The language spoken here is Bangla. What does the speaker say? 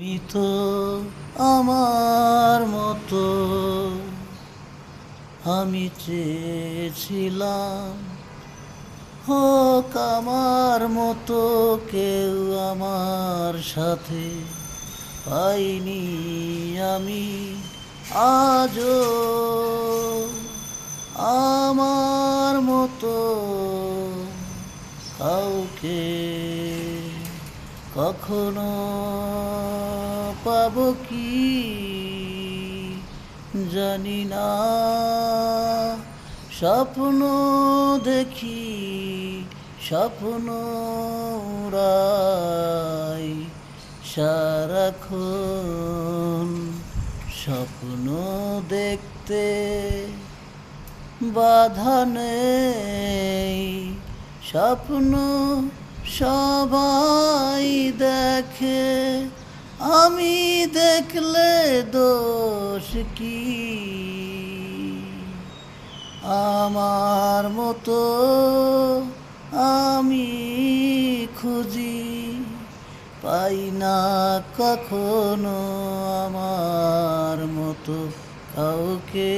তুমি তো আমার মতো, আমি চেয়েছিলাম হোক আমার মতো কেউ আমার সাথে, পাইনি আমি আজও আমার মতো কাউকে কখনো পাবো কি জানি না। স্বপ্ন দেখি, স্বপ্ন উড়াই সারাক্ষণ, স্বপ্ন দেখতে বাধা নেই। স্বপ্ন সবাই দেখে, আমি দেখলে দোষ কি? আমার মতো আমি খুঁজি, পাই না কখনো আমার মতো কাউকে।